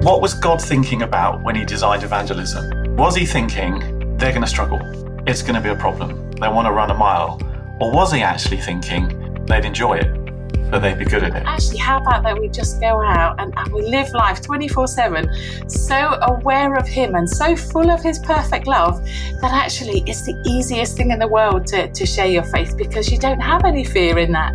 What was God thinking about when he designed evangelism? Was he thinking, they're going to struggle, it's going to be a problem, they want to run a mile? Or was he actually thinking they'd enjoy it, but they'd be good at it? Actually, how about that we just go out and we live life 24/7, so aware of him and so full of his perfect love that actually it's the easiest thing in the world to share your faith, because you don't have any fear in that.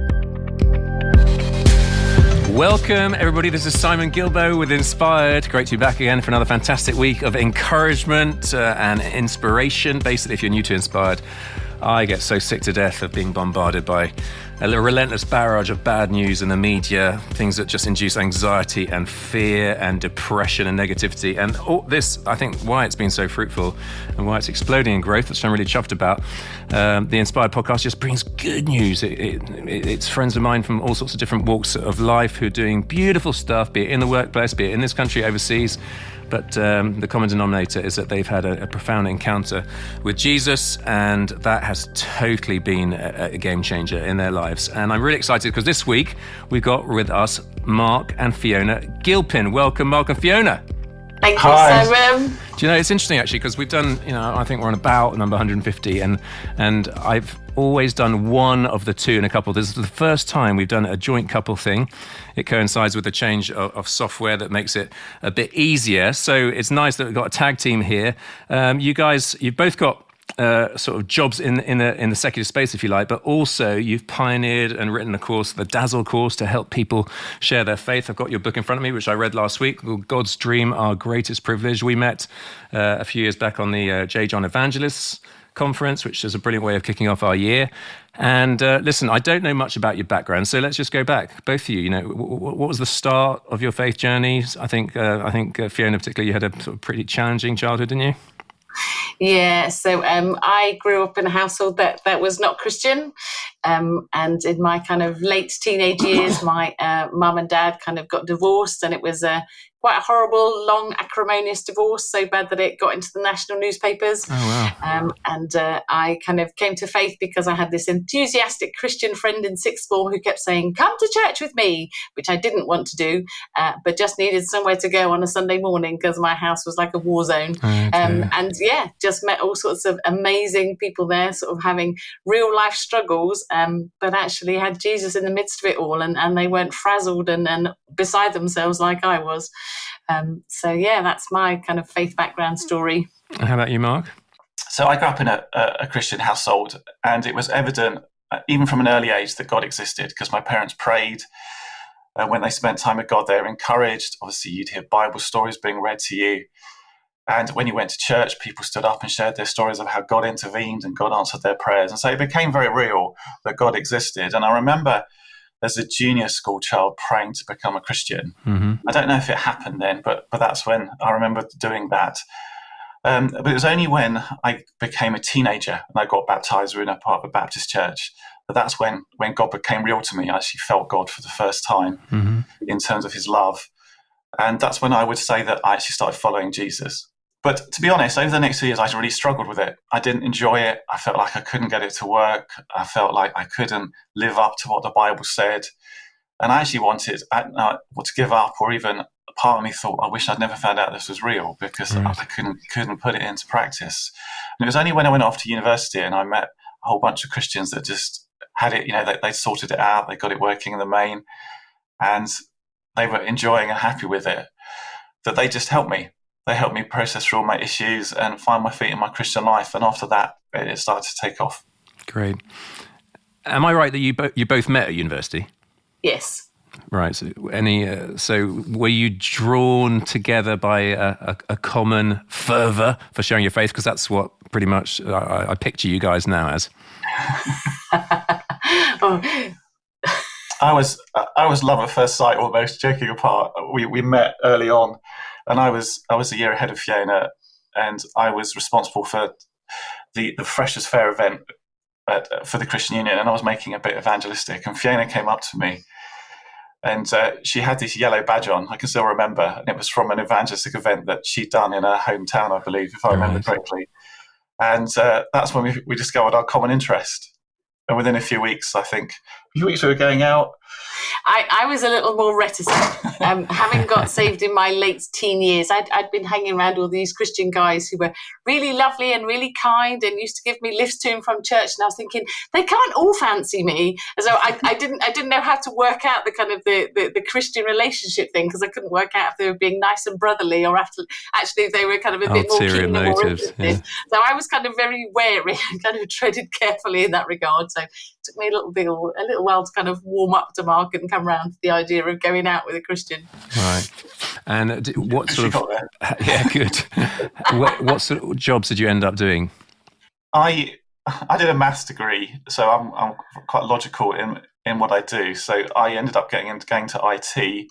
Welcome, everybody. This is Simon Gilbo with Inspired. Great to be back again for another fantastic week of encouragement and inspiration. Basically, if you're new to Inspired, I get so sick to death of being bombarded by a relentless barrage of bad news in the media, things that just induce anxiety and fear and depression and negativity. And all this, I think, why it's been so fruitful and why it's exploding in growth, which I'm really chuffed about. The Inspired podcast just brings good news. It's friends of mine from all sorts of different walks of life who are doing beautiful stuff, be it in the workplace, be it in this country, overseas. But the common denominator is that they've had a profound encounter with Jesus, and that has totally been a game changer in their lives. And I'm really excited because this week we've got with us Mark and Fiona Gilpin. Welcome, Mark and Fiona. Thank you, Simon. Do you know, it's interesting actually, because we've done, I think we're on about number 150, and I've always done one of the two in a couple. This is the first time we've done a joint couple thing. It coincides with the change of software that makes it a bit easier. So it's nice that we've got a tag team here. You guys, you've both got sort of jobs in the secular space, if you like, but also you've pioneered and written a course, the Dazzle course, to help people share their faith. I've got your book in front of me, which I read last week, called God's Dream, Our Greatest Privilege. We met a few years back on the J. John Evangelists Conference, which is a brilliant way of kicking off our year. And listen, I don't know much about your background, so let's just go back, both of you. What was the start of your faith journeys? I think Fiona, particularly, you had a sort of pretty challenging childhood, didn't you? Yeah, so I grew up in a household that was not Christian, and in my kind of late teenage years, my mum and dad kind of got divorced, and it was quite a horrible, long, acrimonious divorce, so bad that it got into the national newspapers. Oh, wow. And I kind of came to faith because I had this enthusiastic Christian friend in sixth form who kept saying, "Come to church with me," which I didn't want to do, but just needed somewhere to go on a Sunday morning because my house was like a war zone. And yeah, just met all sorts of amazing people there, sort of having real life struggles, but actually had Jesus in the midst of it all, and they weren't frazzled and beside themselves like I was. So yeah, that's my kind of faith background story. How about you, Mark? So I grew up in a Christian household, and it was evident, even from an early age, that God existed, because my parents prayed. When they spent time with God, they were encouraged. Obviously, you'd hear Bible stories being read to you. And when you went to church, people stood up and shared their stories of how God intervened and God answered their prayers. And so it became very real that God existed. And I remember as a junior school child praying to become a Christian. Mm-hmm. I don't know if it happened then, but that's when I remember doing that. But it was only when I became a teenager and I got baptized. We were in a part of a Baptist church. But that's when God became real to me. I actually felt God for the first time in terms of his love. And that's when I would say that I actually started following Jesus. But to be honest, over the next 2 years, I really struggled with it. I didn't enjoy it. I felt like I couldn't get it to work. I felt like I couldn't live up to what the Bible said. And I actually wanted to give up, or even a part of me thought, I wish I'd never found out this was real, because I couldn't put it into practice. And it was only when I went off to university and I met a whole bunch of Christians that just had it, they sorted it out, they got it working in the main, and they were enjoying and happy with it, that they just helped me. They helped me process through all my issues and find my feet in my Christian life. And after that, it started to take off. Great. Am I right that you both met at university? Yes. Right. So so were you drawn together by a common fervour for sharing your faith? Because that's what pretty much I picture you guys now as. I was love at first sight, almost, joking apart. We met early on, and I was a year ahead of Fiona, and I was responsible for the Freshers' Fair event for the Christian Union, and I was making a bit evangelistic. And Fiona came up to me, and she had this yellow badge on. I can still remember, and it was from an evangelistic event that she'd done in her hometown, I believe, if I remember correctly. And that's when we discovered our common interest. And within a few weeks, I think few weeks we were going out. I was a little more reticent. Having got saved in my late teen years, I'd been hanging around all these Christian guys who were really lovely and really kind and used to give me lifts to and from church. And I was thinking, they can't all fancy me. So I didn't know how to work out the kind of the Christian relationship thing, because I couldn't work out if they were being nice and brotherly or actually if they were kind of a bit more keen or more interested. Yeah. So I was kind of very wary and kind of treaded carefully in that regard. So it took me a little while to kind of warm up to Mark and come round to the idea of going out with a Christian. Right. And what sort of... Yeah, good. What sort of jobs did you end up doing? I did a maths degree, so I'm quite logical in what I do. So I ended up going to IT,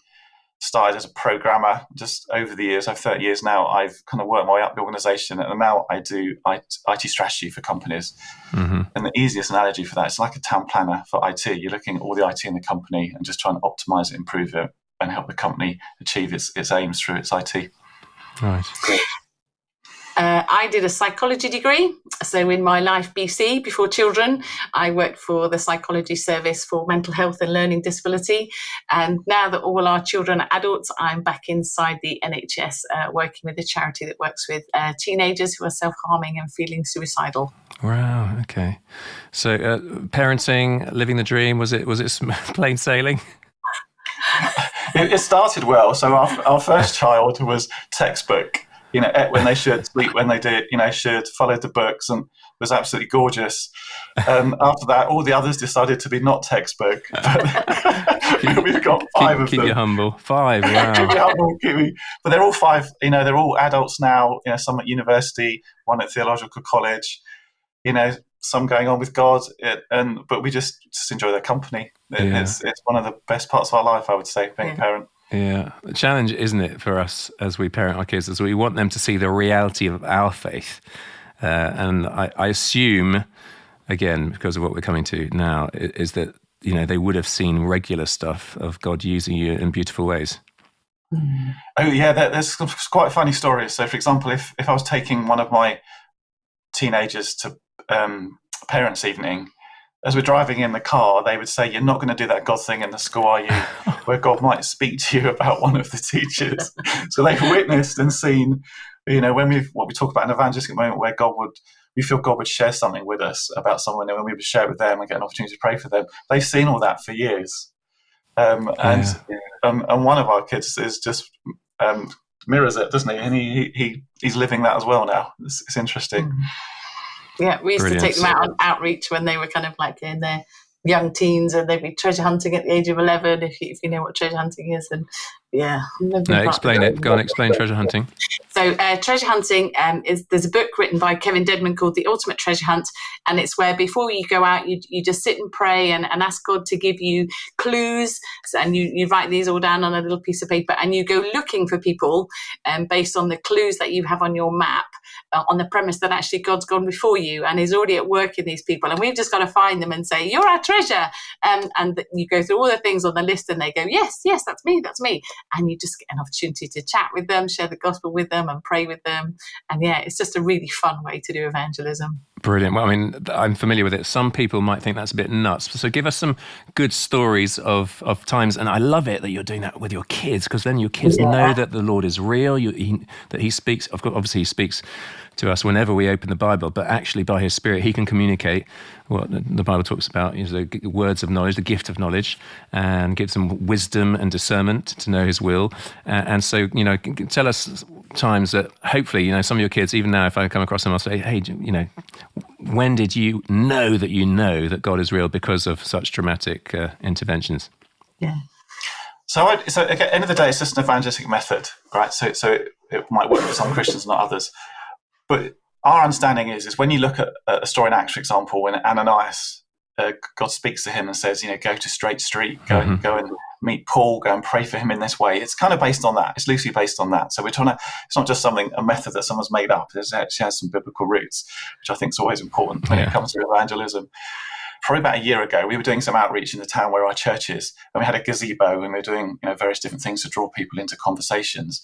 started as a programmer. Just over the years, I've 30 years now, I've kind of worked my way up the organisation, and now I do IT strategy for companies. Mm-hmm. And the easiest analogy for that is like a town planner for IT. You're looking at all the IT in the company and just trying to optimise it, improve it, and help the company achieve its aims through its IT. Right. I did a psychology degree. So in my life BC, before children, I worked for the psychology service for mental health and learning disability. And now that all our children are adults, I'm back inside the NHS working with a charity that works with teenagers who are self-harming and feeling suicidal. Wow. Okay. So parenting, living the dream, was it plain sailing? It started well. So our first child was textbook. Ate when they should, sleep when they did, should, followed the books, and was absolutely gorgeous. After that, all the others decided to be not textbook. We've got 5 of them. Keep you humble. 5, wow. Keep you humble, but they're all 5, they're all adults now, some at university, one at theological college, some going on with God, but we just enjoy their company. It's one of the best parts of our life, I would say, being a parent. Yeah, the challenge, isn't it, for us as we parent our kids, is we want them to see the reality of our faith. And I assume, again, because of what we're coming to now, is that, they would have seen regular stuff of God using you in beautiful ways. Oh, yeah, there's quite funny stories. So, for example, if I was taking one of my teenagers to parents' evening, as we're driving in the car, they would say, "You're not going to do that God thing in the school, are you?" Where God might speak to you about one of the teachers. So they've witnessed and seen, what we talk about an evangelistic moment where we feel God would share something with us about someone, and when we would share it with them and get an opportunity to pray for them, they've seen all that for years. And one of our kids is just mirrors it, doesn't he? And he's living that as well now. It's interesting. Mm. Yeah, we used to take them out on outreach when they were kind of like in their young teens, and they'd be treasure hunting at the age of 11, if you know what treasure hunting is. And yeah. No, explain it. Go on, explain treasure hunting. So treasure hunting there's a book written by Kevin Dedman called The Ultimate Treasure Hunt, and it's where before you go out, you just sit and pray and ask God to give you clues, and you write these all down on a little piece of paper, and you go looking for people based on the clues that you have on your map, on the premise that actually God's gone before you and is already at work in these people, and we've just got to find them and say, "You're our treasure," and you go through all the things on the list, and they go, yes, that's me, and you just get an opportunity to chat with them, share the gospel with them, and pray with them. And yeah, it's just a really fun way to do evangelism. Brilliant. Well, I mean, I'm familiar with it. Some people might think that's a bit nuts. So give us some good stories of times. And I love it that you're doing that with your kids, because then your kids know that the Lord is real, that he speaks. Of course, obviously he speaks to us whenever we open the Bible, but actually by his Spirit, he can communicate what the Bible talks about, the words of knowledge, the gift of knowledge, and gives them wisdom and discernment to know his will. And so, tell us times that hopefully, some of your kids, even now, if I come across them, I'll say, hey, when did you know that God is real because of such dramatic interventions? Yeah. So at the end of the day, it's just an evangelistic method, right? So it might work for some Christians, not others. But our understanding is when you look at a story in Acts, for example, when Ananias, God speaks to him and says, go to Straight Street, go and meet Paul, go and pray for him in this way. It's kind of based on that. It's loosely based on that. So it's not just a method that someone's made up. It actually has some biblical roots, which I think is always important when it comes to evangelism. Probably about a year ago, we were doing some outreach in the town where our church is, and we had a gazebo, and we were doing various different things to draw people into conversations.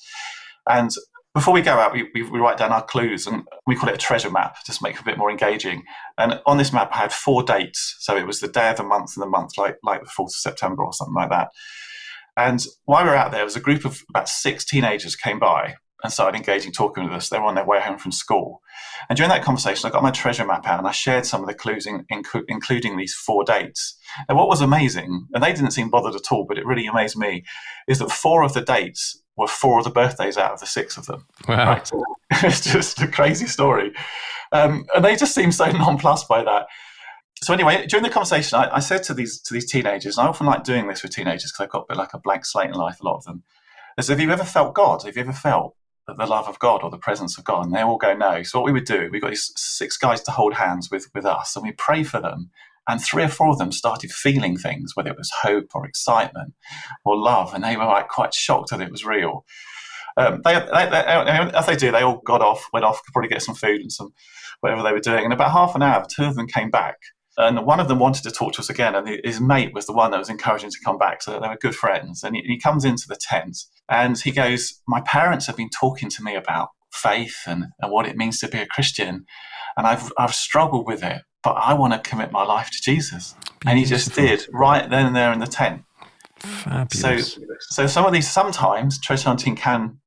And before we go out, we write down our clues, and we call it a treasure map, just to make it a bit more engaging. And on this map, I had 4 dates. So it was the day of the month and the month, like the 4th of September or something like that. And while we were out there, was a group of about 6 teenagers came by and started engaging, talking with us. They were on their way home from school. And during that conversation, I got my treasure map out and I shared some of the clues, including these 4 dates. And what was amazing, and they didn't seem bothered at all, but it really amazed me, is that 4 of the dates were 4 of the birthdays out of the 6 of them. Wow. Right? It's just a crazy story. And they just seemed so nonplussed by that. So anyway, during the conversation, I said to these teenagers, and I often like doing this with teenagers because I've got a bit like a blank slate in life, a lot of them. I said, have you ever felt God? Have you ever felt the love of God or the presence of God? And they all go, no. So what we would do, we got these 6 guys to hold hands with us, and we pray for them. And 3 or 4 of them started feeling things, whether it was hope or excitement or love, and they were like quite shocked that it was real. As they do, they all went off, could probably get some food and some whatever they were doing. And about half an hour, 2 of them came back. And one of them wanted to talk to us again, and his mate was the one that was encouraging to come back. So they were good friends. And he comes into the tent, and he goes, my parents have been talking to me about faith and what it means to be a Christian, and I've struggled with it, but I want to commit my life to Jesus. Beautiful. And he just did, right then and there in the tent. Fabulous. So some of these, sometimes treasure hunting can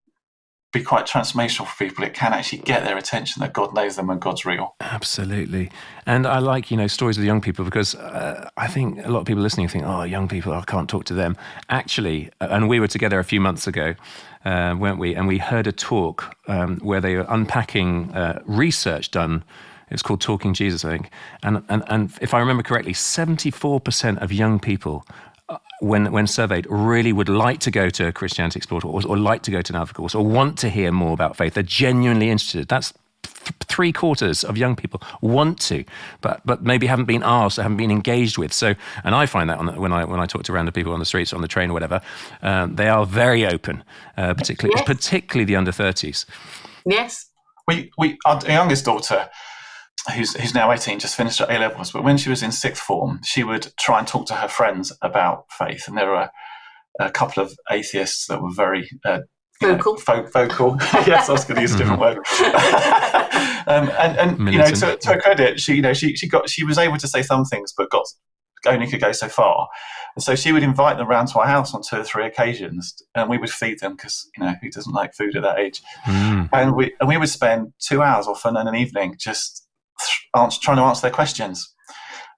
be quite transformational for people. It can actually get their attention that God knows them and God's real. Absolutely. And I like, stories with young people because I think a lot of people listening think, oh, young people, I can't talk to them. Actually, and we were together a few months ago, weren't we? And we heard a talk where they were unpacking research done. It's called Talking Jesus, I think. And if I remember correctly, 74% of young people when surveyed, really would like to go to Christianity Explored or like to go to an Alpha course or want to hear more about faith. They're genuinely interested. That's 3/4 of young people want to, but maybe haven't been asked or haven't been engaged with. So, and I find that when I talk to random people on the streets or on the train or whatever, they are very open, particularly the under 30s. Yes. Our youngest daughter, who's now 18, just finished her A-levels, but when she was in 6th form, she would try and talk to her friends about faith. And there were a couple of atheists that were very vocal. Vocal. Yes, I was going to use a different word. To her credit, she was able to say some things, but only could go so far. And so she would invite them round to our house on 2 or 3 occasions, and we would feed them because who doesn't like food at that age? And we would spend 2 hours often in an evening just trying to answer their questions.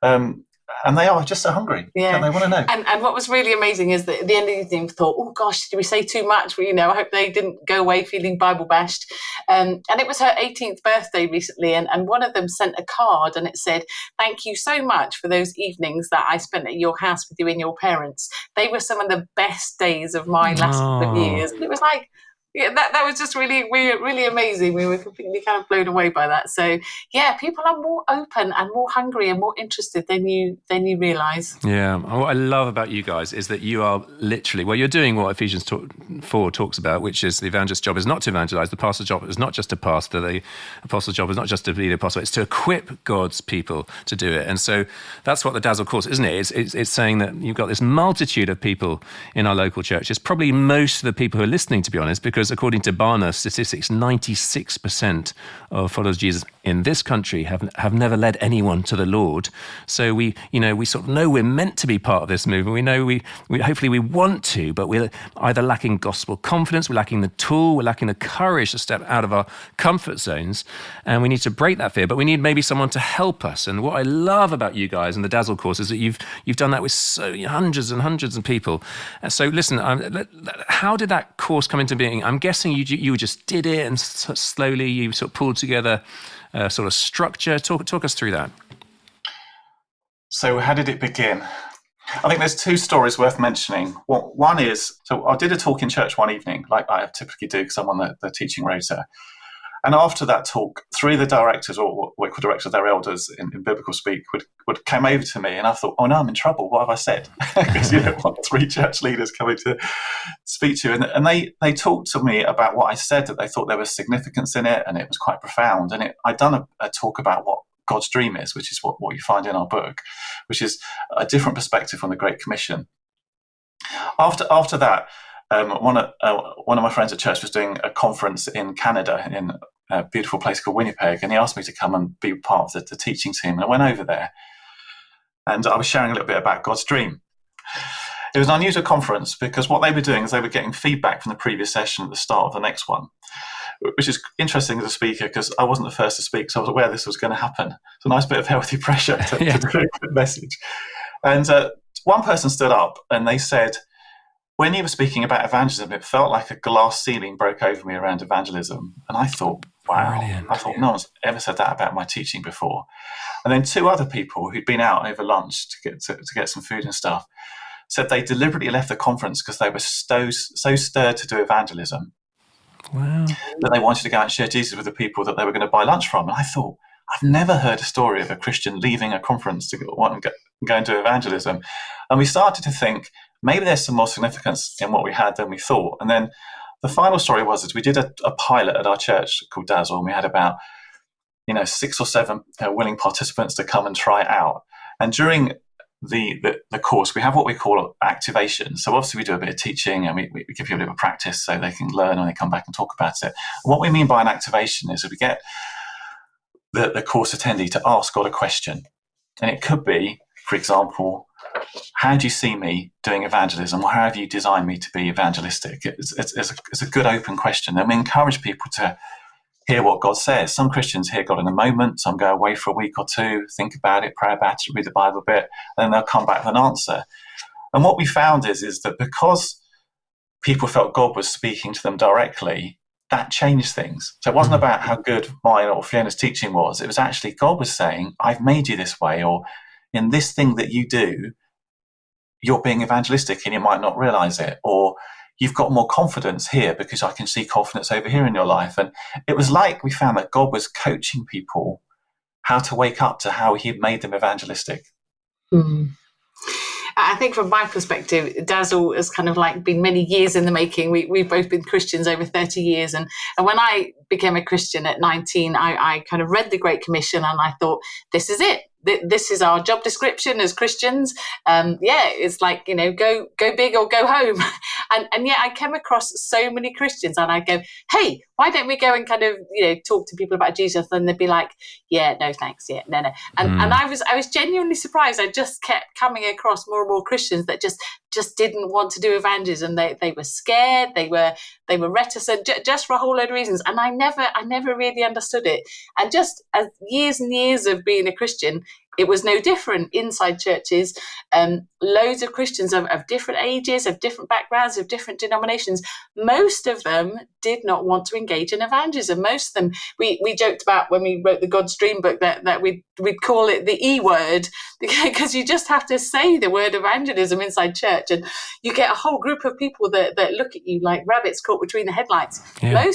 And they are just so hungry. Yeah. And they want to know. And what was really amazing is that at the end of the evening, we thought, oh gosh, did we say too much? Well, I hope they didn't go away feeling Bible bashed. And it was her 18th birthday recently. And one of them sent a card and it said, thank you so much for those evenings that I spent at your house with you and your parents. They were some of the best days of my last couple of years. And it was like, yeah, that was just really, really amazing. We were completely kind of blown away by that. So, yeah, people are more open and more hungry and more interested than you realise. Yeah, what I love about you guys is that you are literally, you're doing what Ephesians 4 talks about, which is the evangelist's job is not to evangelise, the pastor's job is not just to pastor, the apostle's job is not just to be the apostle, it's to equip God's people to do it. And so that's what the Dazzle course, isn't it? It's saying that you've got this multitude of people in our local church. It's probably most of the people who are listening, to be honest, because according to Barna statistics, 96% of followers of Jesus in this country have never led anyone to the Lord. So we sort of know we're meant to be part of this movement. We know we hopefully we want to, but we're either lacking gospel confidence, we're lacking the tool, we're lacking the courage to step out of our comfort zones, and we need to break that fear. But we need maybe someone to help us. And what I love about you guys and the Dazzle course is that you've done that with hundreds and hundreds of people. So listen, how did that course come into being? I'm guessing you just did it and slowly you sort of pulled together a sort of structure. Talk us through that. So how did it begin? I think there's 2 stories worth mentioning. One is, so I did a talk in church one evening, like I typically do because I'm on the teaching rota. And after that talk, 3 of the directors, or what we call directors, they're elders in biblical speak, would came over to me, and I thought, oh no, I'm in trouble. What have I said? Because you don't want 3 church leaders coming to speak to you. And they talked to me about what I said, that they thought there was significance in it, and it was quite profound. And I'd done a talk about what God's dream is, which is what you find in our book, which is a different perspective on the Great Commission. After that, one of my friends at church was doing a conference in Canada, in a beautiful place called Winnipeg, and he asked me to come and be part of the teaching team. And I went over there, and I was sharing a little bit about God's dream. It was an unusual conference because what they were doing is they were getting feedback from the previous session at the start of the next one, which is interesting as a speaker because I wasn't the first to speak, so I was aware this was going to happen. It's a nice bit of healthy pressure to deliver a good message. And one person stood up and they said, when you were speaking about evangelism, it felt like a glass ceiling broke over me around evangelism. And I thought, wow, brilliant. I thought no one's ever said that about my teaching before. And then two other people who'd been out over lunch to get some food and stuff said they deliberately left the conference because they were so stirred to do evangelism. Wow. That they wanted to go out and share Jesus with the people that they were going to buy lunch from. And I thought, I've never heard a story of a Christian leaving a conference to go and do evangelism. And we started to think, maybe there's some more significance in what we had than we thought. And then the final story was we did a pilot at our church called Dazzle, and we had about 6 or 7 willing participants to come and try it out. And during the course, we have what we call activation. So obviously we do a bit of teaching and we give people a bit of practice so they can learn and they come back and talk about it. And what we mean by an activation is that we get the course attendee to ask God a question. And it could be, for example, how do you see me doing evangelism, or how have you designed me to be evangelistic? It's a good open question. And we encourage people to hear what God says. Some Christians hear God in a moment, some go away for a week or two, think about it, pray about it, read the Bible a bit, and then they'll come back with an answer. And what we found is that because people felt God was speaking to them directly, that changed things. So it wasn't about how good mine or Fiona's teaching was. It was actually God was saying, I've made you this way, or in this thing that you do, you're being evangelistic and you might not realize it, or you've got more confidence here because I can see confidence over here in your life. And it was like we found that God was coaching people how to wake up to how he had made them evangelistic. Mm. I think from my perspective, Dazzle has kind of like been many years in the making. We've both been Christians over 30 years. And when I became a Christian at 19, I kind of read the Great Commission and I thought, this is it. This is our job description as Christians. It's like, go big or go home. And yet I came across so many Christians and I go, hey, why don't we go and kind of, talk to people about Jesus? And they'd be like, yeah, no, thanks. Yeah, no. And I was genuinely surprised. I just kept coming across more and more Christians that just didn't want to do evangelism. They were scared. They were reticent just for a whole load of reasons. And I never really understood it. And just as years and years of being a Christian, it was no different inside churches. Loads of Christians of different ages, of different backgrounds, of different denominations. Most of them did not want to engage in evangelism. Most of them, we joked about when we wrote the God's Dream book that we'd call it the E word, because you just have to say the word evangelism inside church and you get a whole group of people that look at you like rabbits caught between the headlights. Yeah.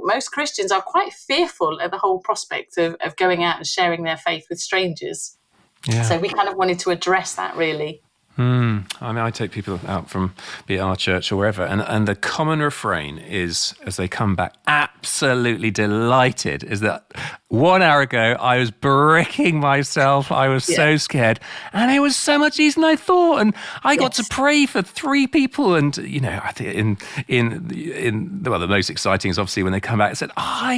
Most Christians are quite fearful at the whole prospect of going out and sharing their faith with strangers. Yeah. So we kind of wanted to address that, really. I take people out from, be it our church or wherever, and the common refrain is, as they come back, absolutely delighted, is that 1 hour ago I was bricking myself, I was so scared, and it was so much easier than I thought, and I got to pray for 3 people, and I think the most exciting is obviously when they come back and said,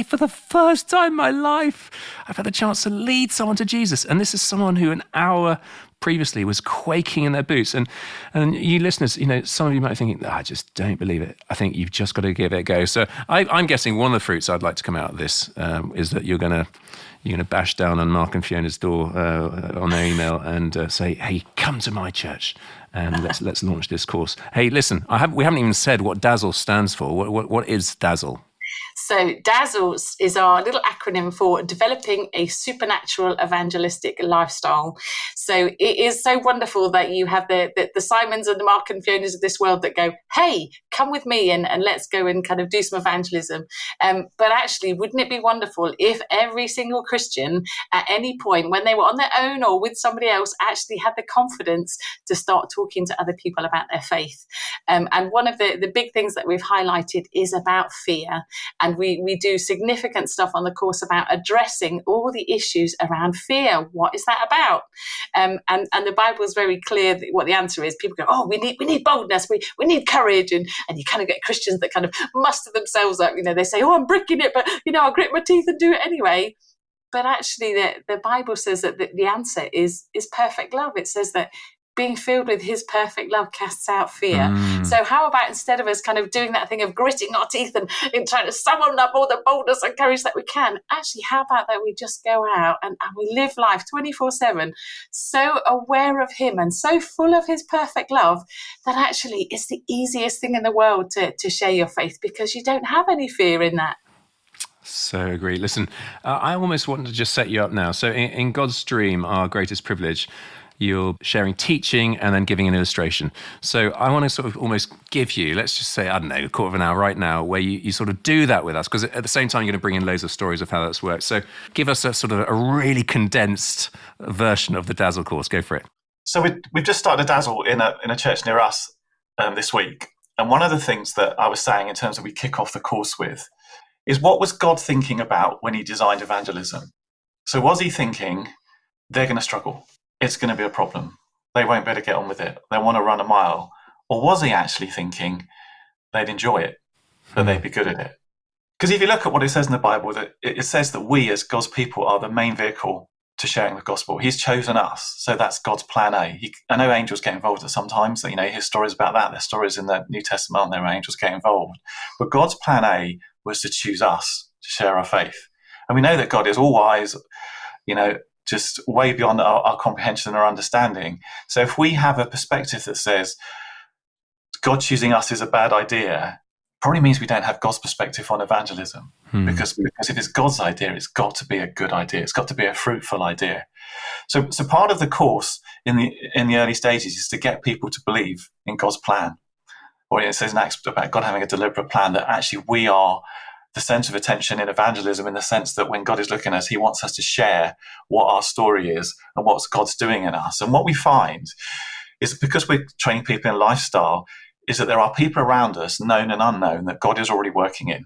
for the first time in my life, I've had the chance to lead someone to Jesus, and this is someone who an hour previously was quaking in their boots. And you listeners, some of you might be thinking, I just don't believe it. I think you've just got to give it a go. So I'm guessing one of the fruits I'd like to come out of this is that you're going to bash down on Mark and Fiona's door on their email and say, hey, come to my church and let's launch this course. Hey, listen, we haven't even said what Dazzle stands for. What is Dazzle? So Dazzle is our little acronym for developing a supernatural evangelistic lifestyle. So it is so wonderful that you have the Simons and the Mark and Fionas of this world that go, hey, come with me and let's go and kind of do some evangelism. But actually, wouldn't it be wonderful if every single Christian at any point when they were on their own or with somebody else actually had the confidence to start talking to other people about their faith? And one of the big things that we've highlighted is about fear. And And we do significant stuff on the course about addressing all the issues around fear. What is that about? And the Bible is very clear that what the answer is. People go, oh, we need boldness, we need courage, and you kind of get Christians that kind of muster themselves up. They say, oh, I'm bricking it, but I'll grit my teeth and do it anyway. But actually, the Bible says that the answer is perfect love. It says that being filled with his perfect love casts out fear. So how about, instead of us kind of doing that thing of gritting our teeth and trying to summon up all the boldness and courage that we can, actually, how about that we just go out and we live life 24/7, so aware of him and so full of his perfect love that actually it's the easiest thing in the world to share your faith, because you don't have any fear in that. So agree. Listen, I almost want to just set you up now. So in God's dream, our greatest privilege, you're sharing teaching and then giving an illustration. So I want to sort of almost give you, let's just say, I don't know, a quarter of an hour right now, where you sort of do that with us, because at the same time, you're going to bring in loads of stories of how that's worked. So give us a sort of a really condensed version of the Dazzle course. Go for it. So we've just started a Dazzle in a church near us this week. And one of the things that I was saying in terms of we kick off the course with is, what was God thinking about when he designed evangelism? So was he thinking, they're going to struggle, it's going to be a problem, they won't be able to get on with it, they want to run a mile? Or was he actually thinking they'd enjoy it, that they'd be good at it? Because if you look at what it says in the Bible, that it says that we as God's people are the main vehicle to sharing the gospel. He's chosen us, so that's God's plan A. I know angels get involved at sometimes. You hear stories about that. There's stories in the New Testament, aren't there, where angels get involved. But God's plan A was to choose us to share our faith. And we know that God is all wise, just way beyond our comprehension and our understanding. So if we have a perspective that says God choosing us is a bad idea, probably means we don't have God's perspective on evangelism. Because if it's God's idea, it's got to be a good idea. It's got to be a fruitful idea. So part of the course in the early stages is to get people to believe in God's plan. Or it says in Acts about God having a deliberate plan, that actually we are the centre of attention in evangelism, in the sense that when God is looking at us, he wants us to share what our story is and what God's doing in us. And what we find is, because we're training people in lifestyle, is that there are people around us, known and unknown, that God is already working in.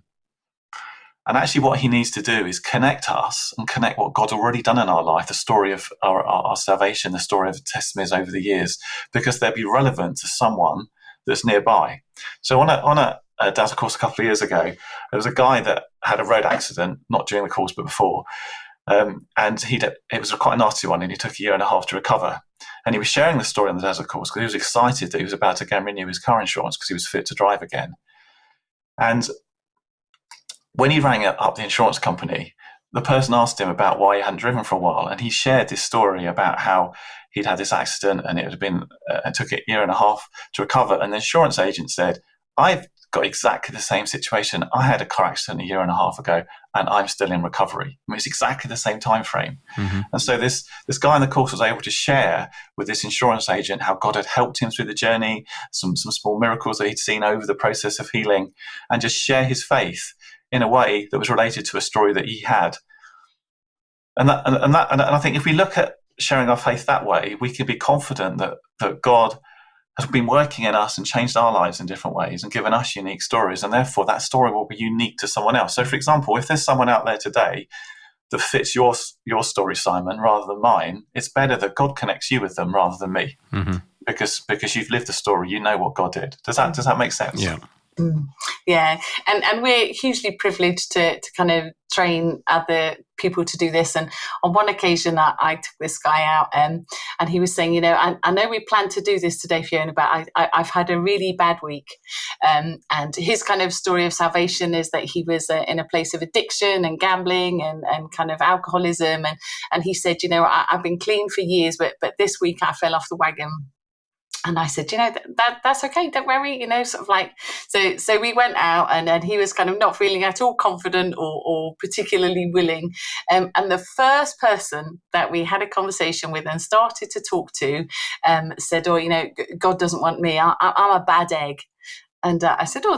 And actually what he needs to do is connect us and connect what God's already done in our life, the story of our salvation, the story of the testimonies over the years, because they'll be relevant to someone that's nearby. So on a Dazzle course a couple of years ago, there was a guy that had a road accident, not during the course but before, and it was quite a nasty one, and he took a year and a half to recover. And he was sharing the story on the Dazzle course because he was excited that he was about to go and renew his car insurance because he was fit to drive again. And when he rang up the insurance company, the person asked him about why he hadn't driven for a while, and he shared this story about how he'd had this accident and it took a year and a half to recover. And the insurance agent said, I've got exactly the same situation. I had a car accident a year and a half ago, and I'm still in recovery. I mean, it's exactly the same time frame. And so this guy in the course was able to share with this insurance agent how God had helped him through the journey, some small miracles that he'd seen over the process of healing, and just share his faith in a way that was related to a story that he had. And I think if we look at sharing our faith that way, we can be confident that God has been working in us and changed our lives in different ways and given us unique stories, and therefore that story will be unique to someone else. So, for example, if there's someone out there today that fits your story, Simon, rather than mine, it's better that God connects you with them rather than me, because you've lived the story, you know what God did. Does that make sense? Yeah. Yeah, and we're hugely privileged to kind of train other people to do this. And on one occasion, I took this guy out, and he was saying, I know we planned to do this today, Fiona, but I've had a really bad week. And his kind of story of salvation is that he was in a place of addiction and gambling and kind of alcoholism. And he said, I've been clean for years, but this week I fell off the wagon. And I said, that's okay, don't worry, sort of like, so we went out, and he was kind of not feeling at all confident or particularly willing. And the first person that we had a conversation with and started to talk to said, God doesn't want me, I'm a bad egg. And I said, oh,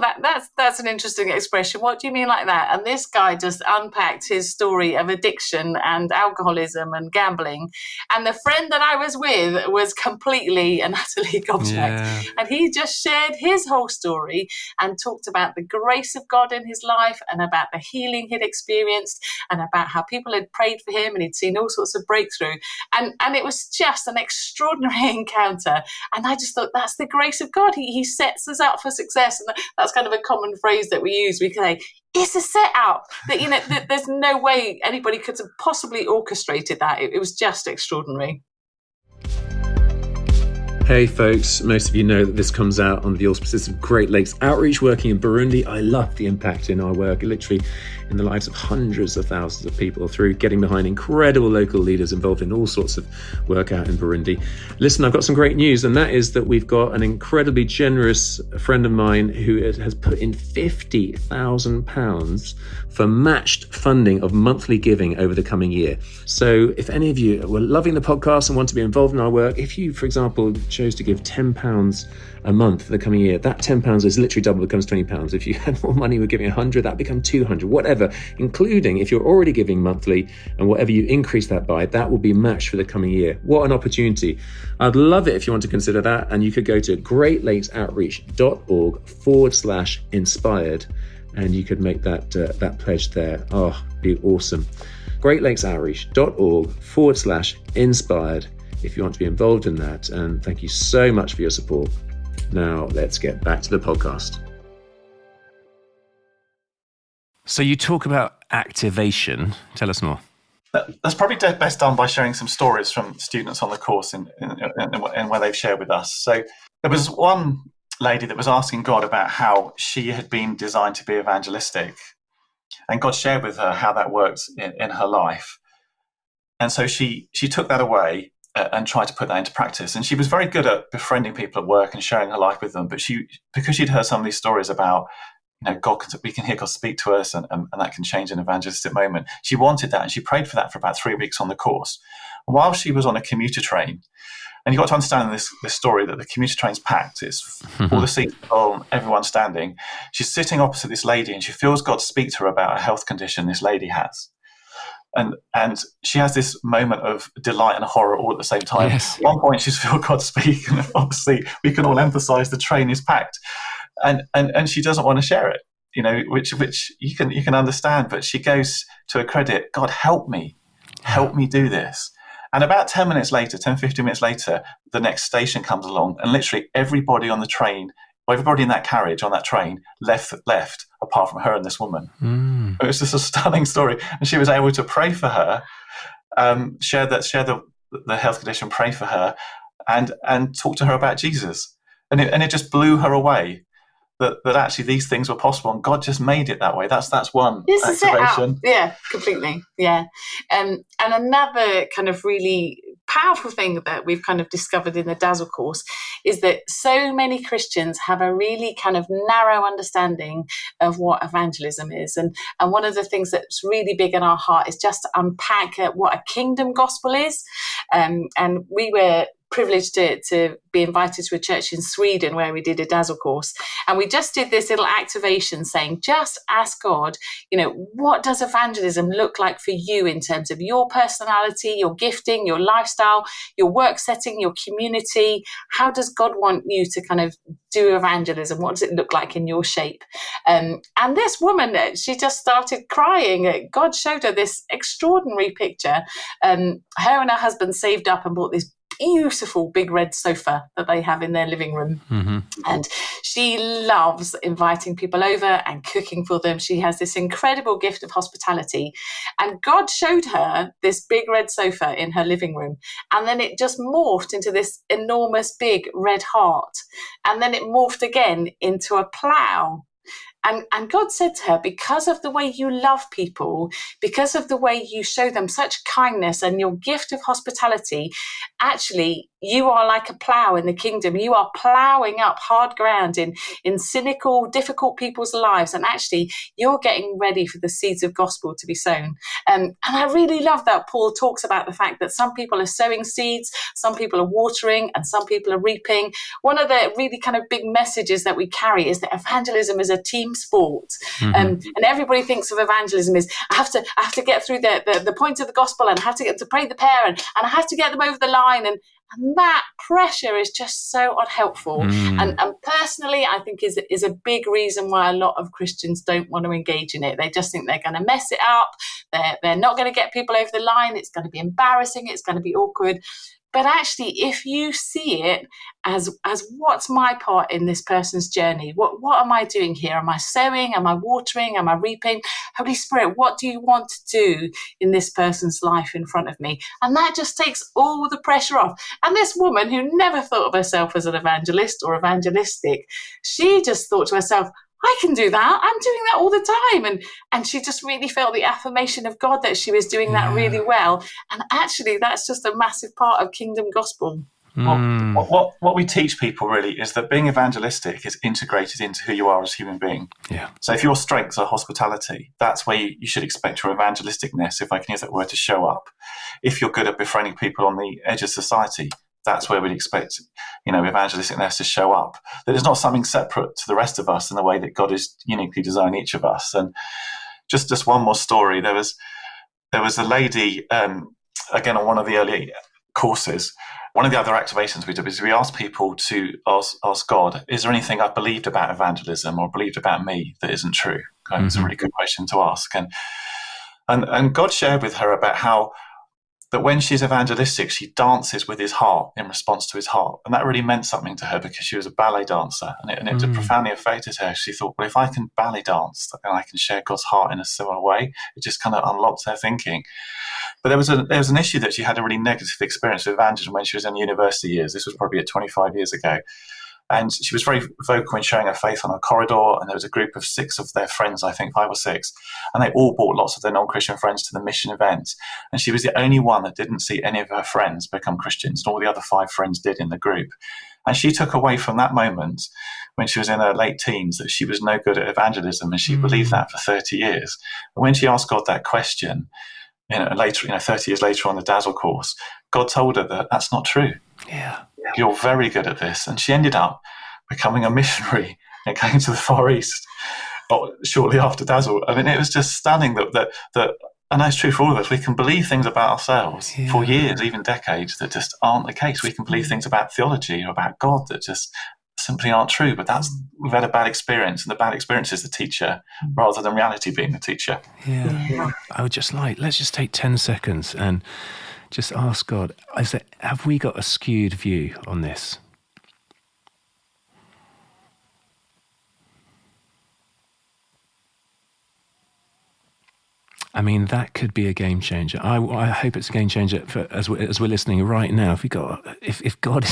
that's an interesting expression. What do you mean like that? And this guy just unpacked his story of addiction and alcoholism and gambling. And the friend that I was with was completely and utterly gobsmacked. Yeah. And he just shared his whole story and talked about the grace of God in his life and about the healing he'd experienced and about how people had prayed for him and he'd seen all sorts of breakthrough. And it was just an extraordinary encounter. And I just thought, that's the grace of God. He sets us up for success. And that's kind of a common phrase that we use. We say, it's a setup. That there's no way anybody could have possibly orchestrated that. It was just extraordinary. Hey folks, most of you know that this comes out on the auspices of Great Lakes Outreach working in Burundi. I love the impact in our work, literally in the lives of hundreds of thousands of people through getting behind incredible local leaders involved in all sorts of work out in Burundi. Listen, I've got some great news, and that is that we've got an incredibly generous friend of mine who has put in £50,000 for matched funding of monthly giving over the coming year. So if any of you were loving the podcast and want to be involved in our work, if you, for example, chose to give £10 a month for the coming year, that £10 is literally double, becomes £20. If you had more money, we're giving 100, that become 200, whatever, including if you're already giving monthly, and whatever you increase that by, that will be matched for the coming year. What an opportunity. I'd love it if you want to consider that, and you could go to greatlakesoutreach.org/inspired, and you could make that pledge there. Oh, be awesome. greatlakesoutreach.org/inspired if you want to be involved in that. And thank you so much for your support. Now let's get back to the podcast. So you talk about activation. Tell us more. That's probably best done by sharing some stories from students on the course and where they've shared with us. So there was one lady that was asking God about how she had been designed to be evangelistic. And God shared with her how that works in her life. And so she took that away and tried to put that into practice. And she was very good at befriending people at work and sharing her life with them. But because she'd heard some of these stories about, we can hear God speak to us and that can change an evangelistic moment. She wanted that, and she prayed for that for about 3 weeks on the course. And while she was on a commuter train, and you've got to understand this story that the commuter train's packed. It's all the seats full, everyone standing. She's sitting opposite this lady, and she feels God speak to her about a health condition this lady has. And she has this moment of delight and horror all at the same time. Yes. At one point, she's felt God speak, and obviously we can all empathise. The train is packed, and she doesn't want to share it. Which you can understand. But she goes to her credit, God, help me do this. And about 15 minutes later, the next station comes along, and literally everybody on the train, or everybody in that carriage on that train left, apart from her and this woman. It was just a stunning story. And she was able to pray for her, share the health condition, pray for her, and talk to her about Jesus. And it just blew her away that actually these things were possible, and God just made it that way. That's one activation. Yeah, completely. Yeah. And another kind of really powerful thing that we've kind of discovered in the Dazzle course is that so many Christians have a really kind of narrow understanding of what evangelism is. And one of the things that's really big in our heart is just to unpack what a kingdom gospel is. And we were privileged to be invited to a church in Sweden where we did a Dazzle course, and we just did this little activation saying, just ask God, what does evangelism look like for you in terms of your personality, your gifting, your lifestyle, your work setting, your community? How does God want you to kind of do evangelism? What does it look like in your shape? And this woman, she just started crying. God showed her this extraordinary picture. Her and her husband saved up and bought this beautiful big red sofa that they have in their living room. Mm-hmm. And she loves inviting people over and cooking for them. She has this incredible gift of hospitality. And God showed her this big red sofa in her living room. And then it just morphed into this enormous big red heart. And then it morphed again into a plough. And God said to her, because of the way you love people, because of the way you show them such kindness and your gift of hospitality, actually, you are like a plough in the kingdom. You are ploughing up hard ground in cynical, difficult people's lives. And actually, you're getting ready for the seeds of gospel to be sown. And I really love that Paul talks about the fact that some people are sowing seeds, some people are watering, and some people are reaping. One of the really kind of big messages that we carry is that evangelism is a team sport. And everybody thinks of evangelism as I have to get through the point of the gospel, and I have to get to pray the prayer, and I have to get them over the line. And that pressure is just so unhelpful. And personally, I think is a big reason why a lot of Christians don't want to engage in it. They just think they're going to mess it up. They're not going to get people over the line. It's going to be embarrassing. It's going to be awkward. But actually, if you see it as what's my part in this person's journey? What am I doing here? Am I sowing? Am I watering? Am I reaping? Holy Spirit, what do you want to do in this person's life in front of me? And that just takes all the pressure off. And this woman who never thought of herself as an evangelist or evangelistic, she just thought to herself, I can do that. I'm doing that all the time. And she just really felt the affirmation of God that she was doing that really well. And actually, that's just a massive part of kingdom gospel. What we teach people really is that being evangelistic is integrated into who you are as a human being. Yeah. So if your strengths are hospitality, that's where you should expect your evangelisticness, if I can use that word, to show up. If you're good at befriending people on the edge of society, that's where we'd expect, evangelisticness to show up. That there's not something separate to the rest of us in the way that God has uniquely designed each of us. And just one more story. There was a lady, again, on one of the early courses. One of the other activations we did is we asked people to ask God, is there anything I believed about evangelism or believed about me that isn't true? It's a really good question to ask. And God shared with her about how that when she's evangelistic, she dances with his heart in response to his heart. And that really meant something to her because she was a ballet dancer. And it profoundly affected her. She thought, well, if I can ballet dance, then I can share God's heart in a similar way. It just kind of unlocked her thinking. But there was an issue that she had a really negative experience with evangelism when she was in university years. This was probably 25 years ago. And she was very vocal in sharing her faith on a corridor. And there was a group of 6 of their friends, I think 5 or 6. And they all brought lots of their non-Christian friends to the mission event. And she was the only one that didn't see any of her friends become Christians. And all the other 5 friends did in the group. And she took away from that moment when she was in her late teens that she was no good at evangelism. And she believed that for 30 years. And when she asked God that question, later, 30 years later on the Dazzle course, God told her that that's not true. Yeah. You're very good at this. And she ended up becoming a missionary and going to the Far East shortly after Dazzle. I mean, it was just stunning that and that's true for all of us. We can believe things about ourselves for years, even decades, that just aren't the case. We can believe things about theology or about God that just simply aren't true. But we've had a bad experience, and the bad experience is the teacher rather than reality being the teacher. Yeah. I would let's just take 10 seconds and just ask God, have we got a skewed view on this? I mean, that could be a game changer. I hope it's a game changer as we're listening right now. If God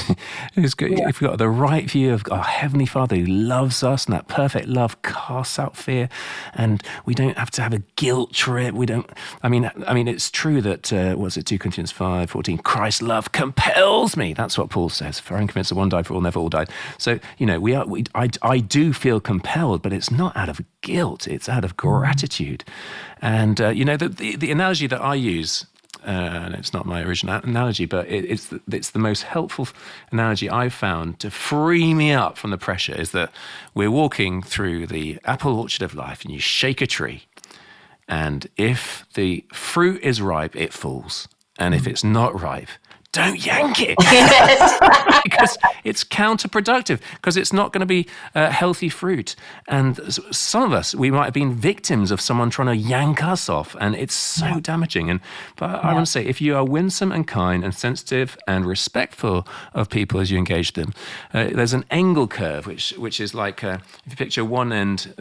is good, if we've got the right view of our Heavenly Father who loves us, and that perfect love casts out fear, and we don't have to have a guilt trip. We don't. I mean, it's true that 2 Corinthians 5:14, Christ's love compels me. That's what Paul says. For I am convinced that one died for all, never all died. So I do feel compelled, but it's not out of guilt. It's out of gratitude. And, the analogy that I use, and it's not my original analogy, but it's the most helpful analogy I've found to free me up from the pressure, is that we're walking through the apple orchard of life and you shake a tree. And if the fruit is ripe, it falls. And if it's not ripe, don't yank it. Because it's counterproductive, because it's not going to be healthy fruit. And some of us, we might have been victims of someone trying to yank us off, and it's so damaging. But I want to say, if you are winsome and kind and sensitive and respectful of people as you engage them, there's an angle curve, which is like, if you picture one end,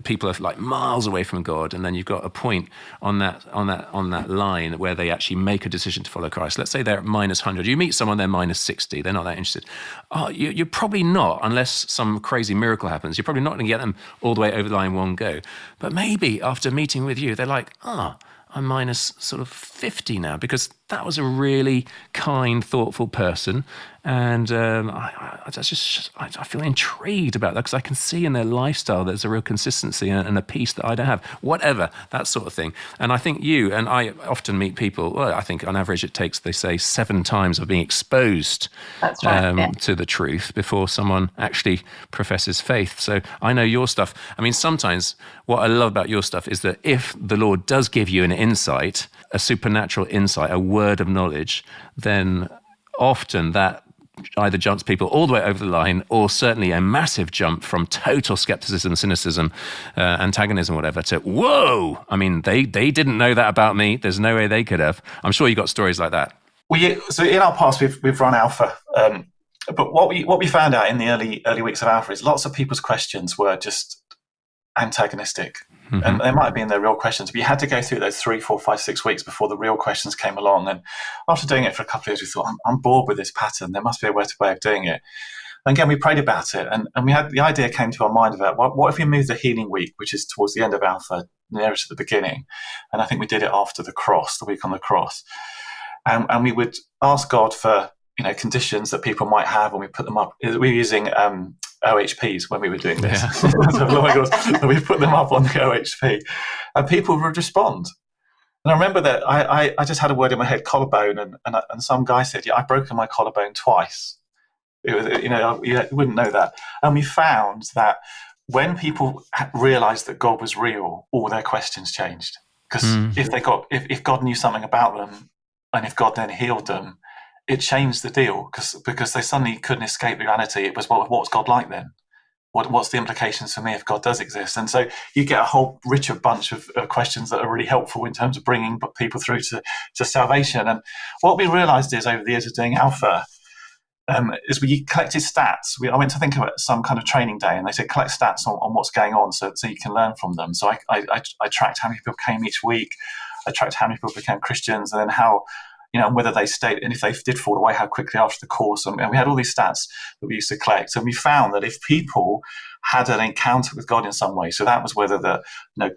people are like miles away from God, and then you've got a point on that line where they actually make a decision to follow Christ. Let's say they're at minus 100. You meet someone, they're minus 60. They're not that interested. You're probably not, unless some crazy miracle happens. You're probably not going to get them all the way over the line in one go. But maybe after meeting with you, they're like, I'm minus sort of 50 now, because that was a really kind, thoughtful person. And I feel intrigued about that, because I can see in their lifestyle there's a real consistency and a peace that I don't have. Whatever, that sort of thing. And I think you, and I often meet people, well, I think on average it takes, they say, 7 times of being exposed That's right, to the truth before someone actually professes faith. So I know your stuff. I mean, sometimes what I love about your stuff is that if the Lord does give you an insight, a supernatural insight, a word of knowledge, then often that either jumps people all the way over the line, or certainly a massive jump from total skepticism, cynicism, antagonism, whatever, to, whoa, I mean, they didn't know that about me. There's no way they could have. I'm sure you got stories like that. So in our past, we've run Alpha, but what we found out in the early weeks of Alpha is lots of people's questions were just antagonistic. Mm-hmm. And they might have been their real questions, but you had to go through those 3, 4, 5, 6 weeks before the real questions came along. And after doing it for a couple of years, we thought, I'm bored with this pattern. There must be a better way of doing it. And again, we prayed about it, and we had the idea came to our mind about what if we moved the healing week, which is towards the end of Alpha, nearer to the beginning. And I think we did it after the cross, the week on the cross. And we would ask God for conditions that people might have, and we put them up. We were using OHPs when we were doing this. Yeah. So we put them up on the OHP, and people would respond. And I remember that I just had a word in my head, collarbone, and some guy said, "Yeah, I've broken my collarbone twice." It was, you wouldn't know that. And we found that when people realised that God was real, all their questions changed. Because if God knew something about them, and if God then healed them, it changed the deal, because they suddenly couldn't escape reality. It was, what's God like then? What's the implications for me if God does exist? And so you get a whole richer bunch of questions that are really helpful in terms of bringing people through to salvation. And what we realised is, over the years of doing Alpha, is we collected stats. I went to think of it some kind of training day, and they said collect stats on what's going on so you can learn from them. So I tracked how many people came each week. I tracked how many people became Christians, and then how, whether they stayed, and if they did fall away, how quickly after the course. And we had all these stats that we used to collect. And we found that if people had an encounter with God in some way, so that was whether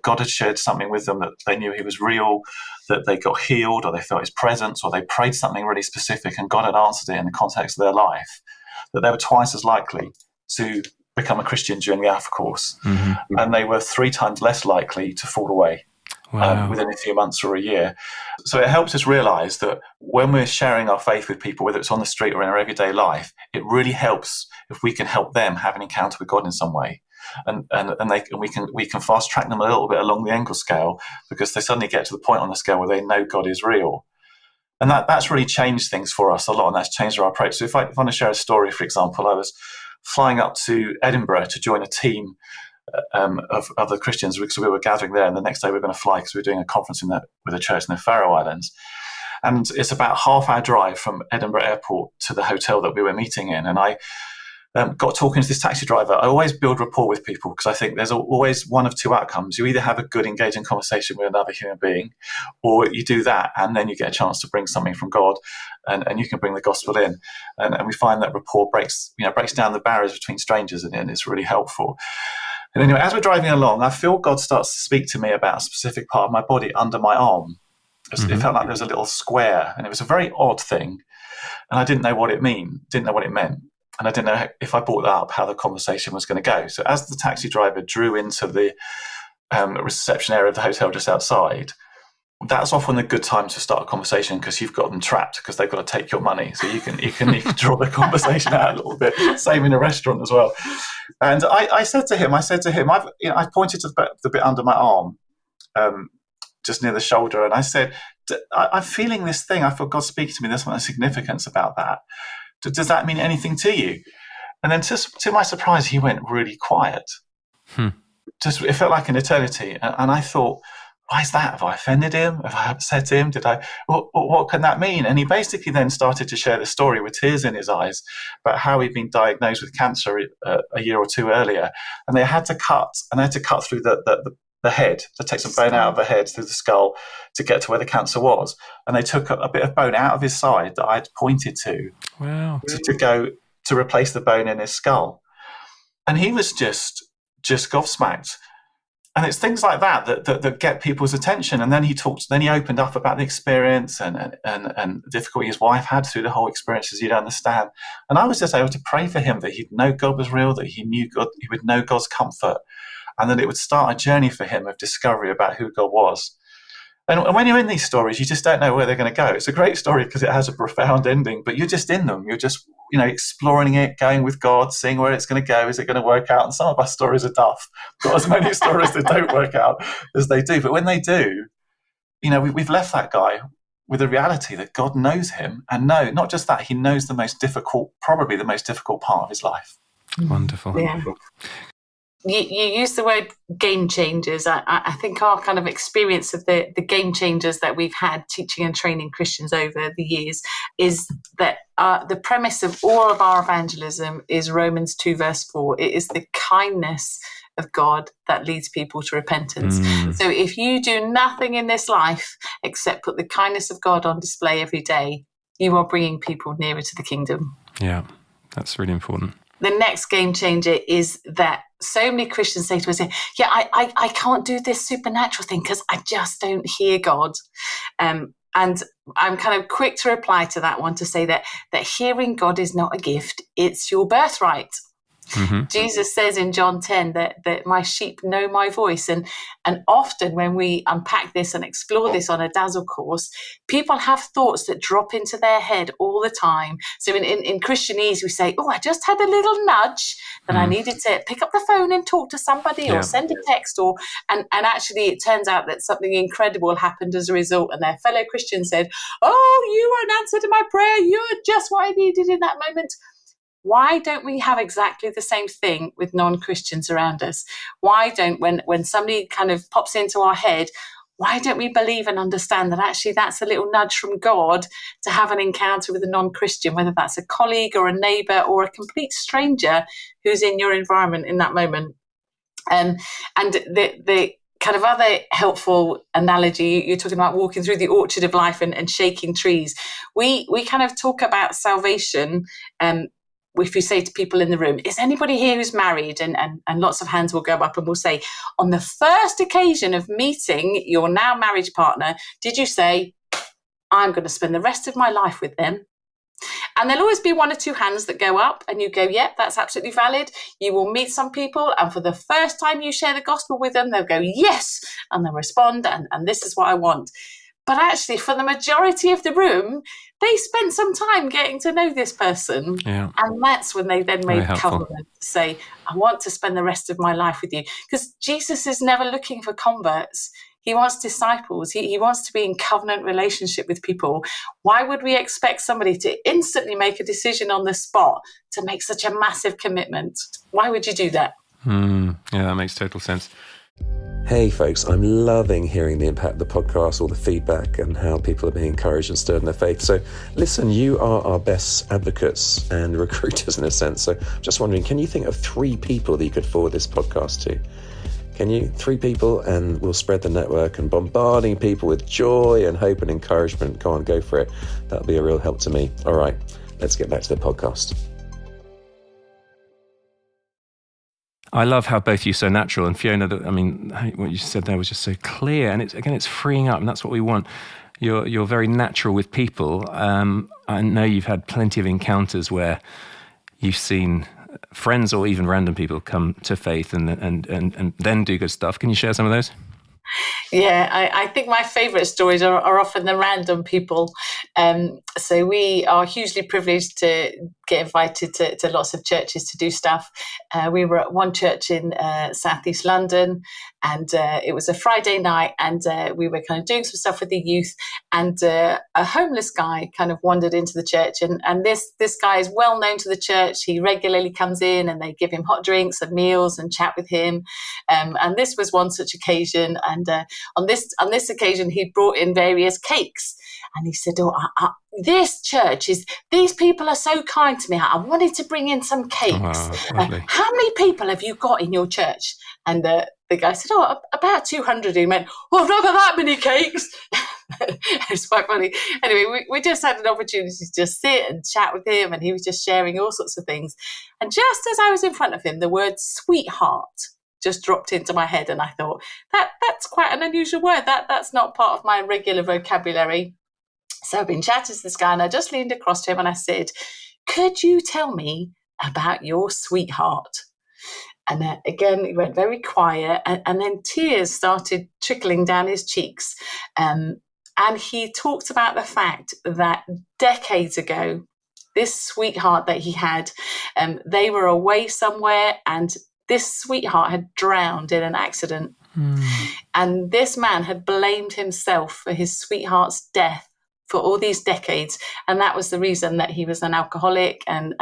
God had shared something with them, that they knew he was real, that they got healed, or they felt his presence, or they prayed something really specific and God had answered it in the context of their life, that they were twice as likely to become a Christian during the Alpha course. Mm-hmm. And they were 3 times less likely to fall away. Wow. Within a few months or a year. So it helps us realise that when we're sharing our faith with people, whether it's on the street or in our everyday life, it really helps if we can help them have an encounter with God in some way. And we can fast track them a little bit along the Engel scale, because they suddenly get to the point on the scale where they know God is real. And that's really changed things for us a lot, and that's changed our approach. So if I want to share a story, for example, I was flying up to Edinburgh to join a team of other Christians, because we were gathering there, and the next day we were going to fly, because we were doing a conference with a church in the Faroe Islands. And it's about a half-hour drive from Edinburgh Airport to the hotel that we were meeting in. And I got talking to this taxi driver. I always build rapport with people, because I think there's always one of 2 outcomes. You either have a good, engaging conversation with another human being, or you do that, and then you get a chance to bring something from God, and you can bring the gospel in. And we find that rapport breaks down the barriers between strangers, and it's really helpful. And anyway, as we're driving along, I feel God starts to speak to me about a specific part of my body under my arm. Mm-hmm. It felt like there was a little square, and it was a very odd thing. And I didn't know what it meant. And I didn't know if I brought that up, how the conversation was going to go. So as the taxi driver drew into the reception area of the hotel just outside, that's often a good time to start a conversation, because you've got them trapped, because they've got to take your money. So you can draw the conversation out a little bit. Same in a restaurant as well. And I said to him, I pointed to the bit under my arm, just near the shoulder, and I said, I'm feeling this thing. I feel God speaking to me. There's something of significance about that. Does that mean anything to you? And then to my surprise, he went really quiet. It felt like an eternity. And I thought, why is that? Have I offended him? Have I upset him? What can that mean? And he basically then started to share the story with tears in his eyes about how he'd been diagnosed with cancer a year or 2 earlier. And they had to cut through the the head, to take some bone out of the head through the skull to get to where the cancer was. And they took a bit of bone out of his side that I had pointed to, to go to replace the bone in his skull. And he was just gobsmacked. And it's things like that get people's attention. And then he opened up about the experience and the difficulty his wife had through the whole experience, as you'd understand. And I was just able to pray for him that he'd know God was real, that he would know God's comfort, and that it would start a journey for him of discovery about who God was. And when you're in these stories, you just don't know where they're going to go. It's a great story because it has a profound ending, but you're just in them. You're just, exploring it, going with God, seeing where it's going to go. Is it going to work out? And some of our stories are tough. Got as many stories that don't work out as they do. But when they do, we've left that guy with the reality that God knows him. And no, not just that, he knows probably the most difficult part of his life. Wonderful. Yeah. You use the word game changers. I think our kind of experience of the game changers that we've had teaching and training Christians over the years is that the premise of all of our evangelism is Romans 2 verse 4. It is the kindness of God that leads people to repentance. So if you do nothing in this life except put the kindness of God on display every day, you are bringing people nearer to the kingdom. Yeah, that's really important. The next game changer is that so many Christians say to us, I can't do this supernatural thing because I just don't hear God. And I'm kind of quick to reply to that one to say that hearing God is not a gift, it's your birthright. Mm-hmm. Jesus says in John 10 that my sheep know my voice. And often when we unpack this and explore this on a Dazzle course, people have thoughts that drop into their head all the time. So in Christianese, we say, I just had a little nudge that I needed to pick up the phone and talk to somebody or send a text. And actually, it turns out that something incredible happened as a result. And their fellow Christian said, you were an answer to my prayer. You're just what I needed in that moment. Why don't we have exactly the same thing with non-Christians around us? Why don't, when somebody kind of pops into our head, why don't we believe and understand that actually that's a little nudge from God to have an encounter with a non-Christian, whether that's a colleague or a neighbour or a complete stranger who's in your environment in that moment? And the kind of other helpful analogy, you're talking about walking through the orchard of life and shaking trees. We kind of talk about salvation. If you say to people in the room, is anybody here who's married? And lots of hands will go up and we'll say, on the first occasion of meeting your now marriage partner, did you say, I'm going to spend the rest of my life with them? And there'll always be one or two hands that go up and you go, yep, that's absolutely valid. You will meet some people and for the first time you share the gospel with them, they'll go, yes, and they'll respond, and this is what I want. But actually, for the majority of the room, they spent some time getting to know this person. Yeah. And that's when they then made the covenant to say, I want to spend the rest of my life with you. Because Jesus is never looking for converts. He wants disciples. He wants to be in covenant relationship with people. Why would we expect somebody to instantly make a decision on the spot to make such a massive commitment? Why would you do that? Yeah, that makes total sense. Hey folks, I'm loving hearing the impact of the podcast, all the feedback and how people are being encouraged and stirred in their faith. So listen, you are our best advocates and recruiters in a sense. So just wondering, can you think of 3 people that you could forward this podcast to? Can you? 3 people, and we'll spread the network and bombarding people with joy and hope and encouragement. Go on, go for it. That'll be a real help to me. All right, let's get back to the podcast. I love how both of you are so natural, and Fiona, what you said there was just so clear, and it's freeing up, and that's what we want. You're very natural with people. I know you've had plenty of encounters where you've seen friends or even random people come to faith and then do good stuff. Can you share some of those? Yeah, I think my favourite stories are often the random people. So we are hugely privileged to get invited to lots of churches to do stuff. We were at one church in southeast London, and it was a Friday night, and we were kind of doing some stuff with the youth, and a homeless guy kind of wandered into the church, and this guy is well known to the church. He regularly comes in and they give him hot drinks and meals and chat with him, and this was one such occasion. And on this occasion, he brought in various cakes. And he said, this church these people are so kind to me. I wanted to bring in some cakes. How many people have you got in your church? And the guy said, about 200. He went, I've not got that many cakes. It's quite funny. Anyway, we just had an opportunity to just sit and chat with him, and he was just sharing all sorts of things. And just as I was in front of him, the word sweetheart just dropped into my head, and I thought, that's quite an unusual word. That's not part of my regular vocabulary. So I've been chatting to this guy, and I just leaned across to him and I said, could you tell me about your sweetheart? And again, he went very quiet, and then tears started trickling down his cheeks. And he talked about the fact that decades ago, this sweetheart that he had, they were away somewhere, and this sweetheart had drowned in an accident. And this man had blamed himself for his sweetheart's death for all these decades, and that was the reason that he was an alcoholic, and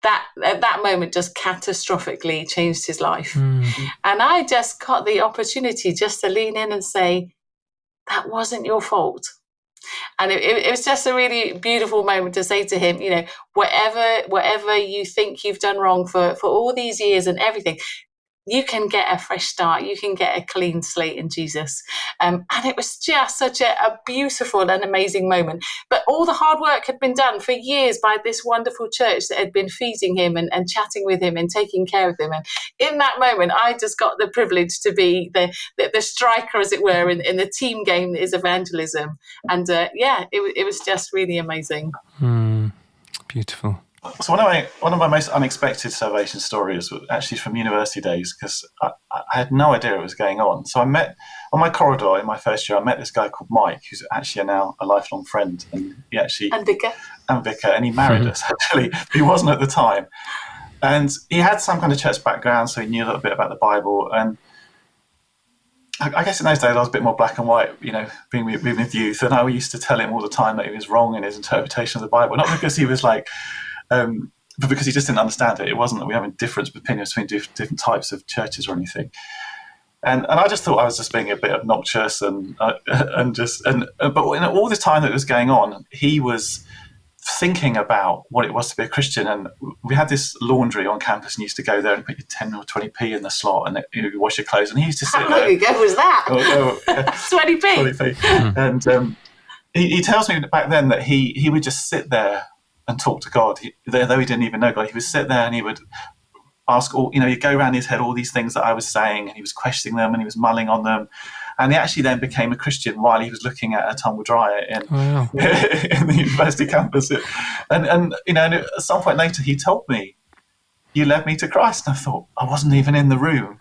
that at that moment just catastrophically changed his life. And I just got the opportunity just to lean in and say, that wasn't your fault. And it was just a really beautiful moment to say to him, whatever you think you've done wrong for all these years and everything, you can get a fresh start. You can get a clean slate in Jesus. And it was just such a beautiful and amazing moment. But all the hard work had been done for years by this wonderful church that had been feeding him and chatting with him and taking care of him. And in that moment, I just got the privilege to be the striker, as it were, in the team game that is evangelism. And it was just really amazing. Beautiful. So one of my most unexpected salvation stories was actually from university days, because I had no idea what was going on. So I met on my corridor in my first year. I met this guy called Mike, who's actually now a lifelong friend, and vicar, and he married us actually. He wasn't at the time, and he had some kind of church background, so he knew a little bit about the Bible. And I guess in those days I was a bit more black and white, being with youth, and I used to tell him all the time that he was wrong in his interpretation of the Bible, not because he was like. But because he just didn't understand it. It wasn't that we have a difference of opinions between different types of churches or anything. And I just thought I was just being a bit obnoxious but all the time that was going on, he was thinking about what it was to be a Christian. And we had this laundry on campus, and you used to go there and put your 10 or 20p in the slot, and you wash your clothes. And he used to sit there. How long ago was that? 20p. 20p. And he tells me back then that he would just sit there and talk to God, though he didn't even know God. He would sit there and he would ask he'd go around his head all these things that I was saying, and he was questioning them and he was mulling on them. And he actually then became a Christian while he was looking at a tumble dryer in the university campus. And at some point later, he told me, "You led me to Christ." And I thought, I wasn't even in the room.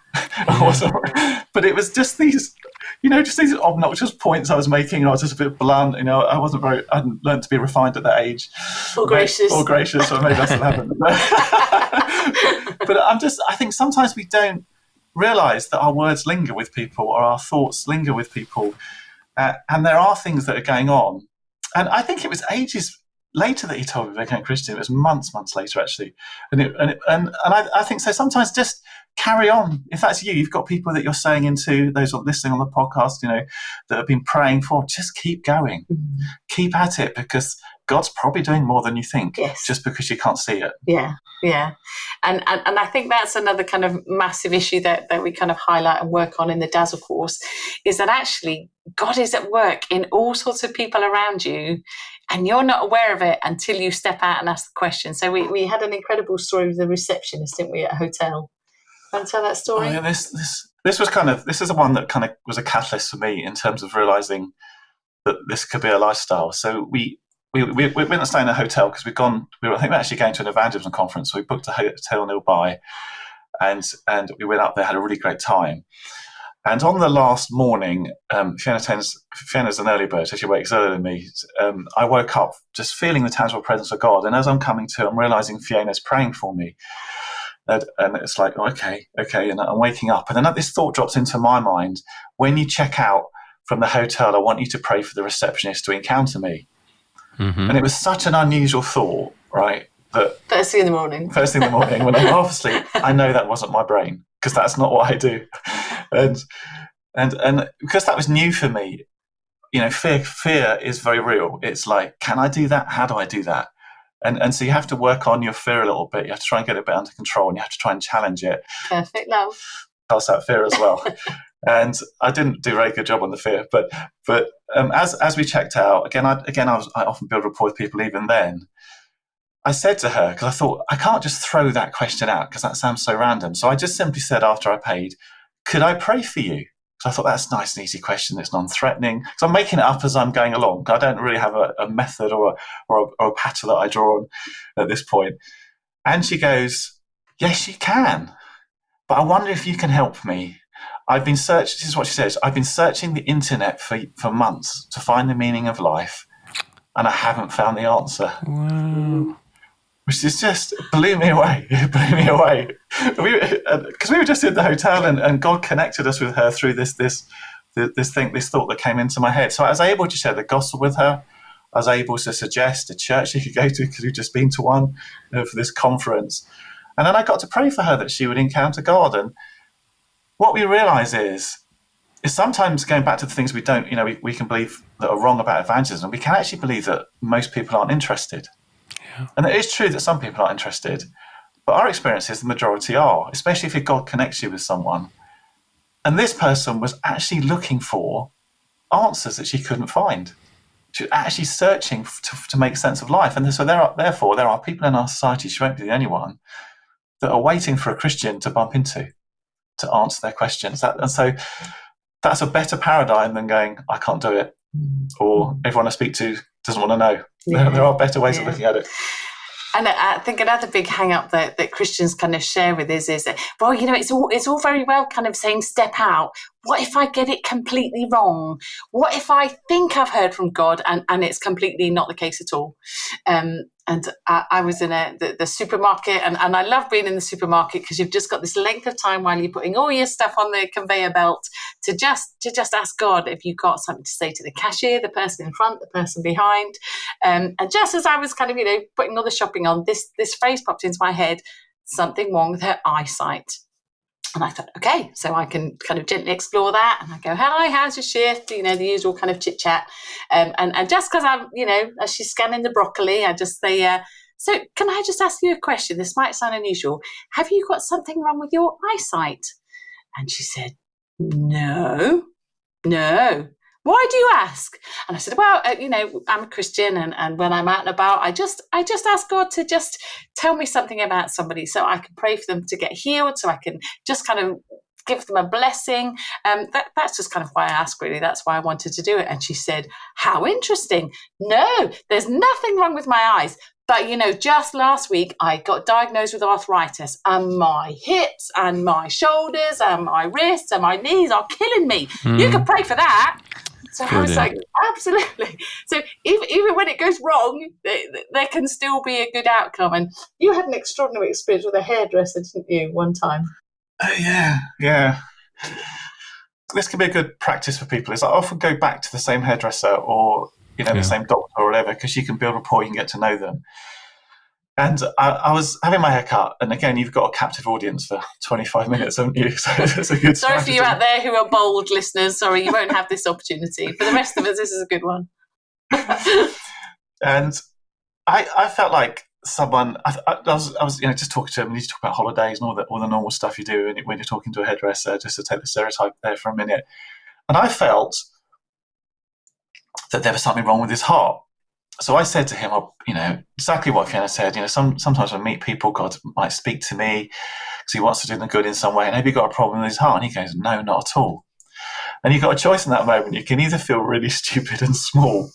But it was just these, just these obnoxious points I was making. I was just a bit blunt. I hadn't learned to be refined at that age. Or gracious. So maybe that's what happened. But I think sometimes we don't realise that our words linger with people, or our thoughts linger with people. And there are things that are going on. And I think it was ages later that he told me he became a Christian. It was months later, actually. And I think so. Sometimes just carry on. If that's you've got people that you're saying into, those who are listening on the podcast, that have been praying for, just keep going. Keep at it, because God's probably doing more than you think, just because you can't see it. Yeah. And I think that's another kind of massive issue that we kind of highlight and work on in the Dazzle course, is that actually God is at work in all sorts of people around you, and you're not aware of it until you step out and ask the question. So we had an incredible story with the receptionist, didn't we, at a hotel? Want to tell that story? Oh, yeah, this is the one that kind of was a catalyst for me in terms of realising that this could be a lifestyle. So we went to stay in a hotel because I think we're actually going to an evangelism conference. So we booked a hotel nearby, and we went up there, had a really great time. And on the last morning, Fiona's an early bird, so she wakes earlier than me. I woke up just feeling the tangible presence of God. And as I'm coming to, I'm realising Fiona's praying for me. And it's like, okay. And I'm waking up. And then this thought drops into my mind. When you check out from the hotel, I want you to pray for the receptionist to encounter me. Mm-hmm. And it was such an unusual thought, right? That First thing in the morning, when I'm half asleep, I know that wasn't my brain, because that's not what I do. And because that was new for me, fear is very real. It's like, can I do that? How do I do that? And so you have to work on your fear a little bit. You have to try and get it a bit under control, and you have to try and challenge it. Perfect love. Pass that fear as well. And I didn't do a very good job on the fear, but as we checked out, I often build rapport with people even then. I said to her, because I thought, I can't just throw that question out because that sounds so random. So I just simply said after I paid, could I pray for you? So I thought, that's a nice and easy question. It's non-threatening. So I'm making it up as I'm going along. I don't really have a method or a pattern that I draw on at this point. And she goes, yes, you can. But I wonder if you can help me. This is what she says, I've been searching the internet for months to find the meaning of life, and I haven't found the answer. Wow. Which is just blew me away. It blew me away. Because we were just in the hotel, and God connected us with her through this thought that came into my head. So I was able to share the gospel with her. I was able to suggest a church she could go to, because we'd just been to one for this conference. And then I got to pray for her that she would encounter God. And what we realize is sometimes, going back to the things we don't, we can believe that are wrong about evangelism, we can actually believe that most people aren't interested. Yeah. And it is true that some people aren't interested, but our experience is the majority are, especially if God connects you with someone. And this person was actually looking for answers that she couldn't find. She was actually searching to make sense of life. And so there are people in our society, she won't be the only one, that are waiting for a Christian to bump into, to answer their questions. And so that's a better paradigm than going, I can't do it, or everyone I speak to doesn't want to know. Yeah. There are better ways of looking at it. And I think another big hang-up that Christians kind of share with is that, well, it's all very well kind of saying step out. What if I get it completely wrong? What if I think I've heard from God and it's completely not the case at all? And I was in the supermarket, and I love being in the supermarket because you've just got this length of time while you're putting all your stuff on the conveyor belt to just ask God if you've got something to say to the cashier, the person in front, the person behind. And just as I was kind of, putting all the shopping on, this phrase popped into my head, something wrong with her eyesight. And I thought, okay, so I can kind of gently explore that. And I go, hi, how's your shift? The usual kind of chit chat. And just because I'm, as she's scanning the broccoli, I just say, so can I just ask you a question? This might sound unusual. Have you got something wrong with your eyesight? And she said, no. Why do you ask? And I said, well, I'm a Christian, and when I'm out and about, I just ask God to just tell me something about somebody so I can pray for them to get healed, so I can just kind of give them a blessing. That's just kind of why I asked, really. That's why I wanted to do it. And she said, how interesting. No, there's nothing wrong with my eyes. But, just last week, I got diagnosed with arthritis, and my hips and my shoulders and my wrists and my knees are killing me. You could pray for that. So I was like, absolutely. So even when it goes wrong, there can still be a good outcome. And you had an extraordinary experience with a hairdresser, didn't you, one time? Yeah. This can be a good practice for people. Is I often go back to the same hairdresser or the same doctor or whatever, because you can build rapport, you can get to know them. And I was having my hair cut, and again, you've got a captive audience for 25 minutes, haven't you? So it's a good Sorry strategy. for you out there who are bold listeners. Sorry, you won't have this opportunity. For the rest of us, this is a good one. And I felt like someone. I was just talking to him. We need to talk about holidays and all the normal stuff you do when you're talking to a hairdresser, just to take the stereotype there for a minute. And I felt that there was something wrong with his heart. So I said to him, exactly what Fiona said. Sometimes when I meet people, God might speak to me because he wants to do them good in some way. And have you got a problem with his heart? And he goes, no, not at all. And you've got a choice in that moment. You can either feel really stupid and small,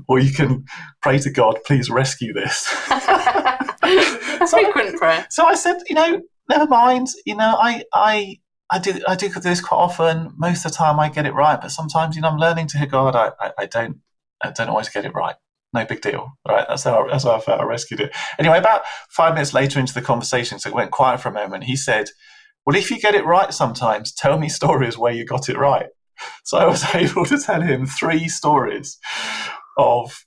or you can pray to God, please rescue this. That's frequent prayer. So I said, never mind. I do this quite often. Most of the time I get it right, but sometimes, I'm learning to hear God. I don't always get it right. No big deal, right? That's how I felt. I rescued it. Anyway, about 5 minutes later into the conversation, so it went quiet for a moment, he said, well, if you get it right sometimes, tell me stories where you got it right. So I was able to tell him 3 stories of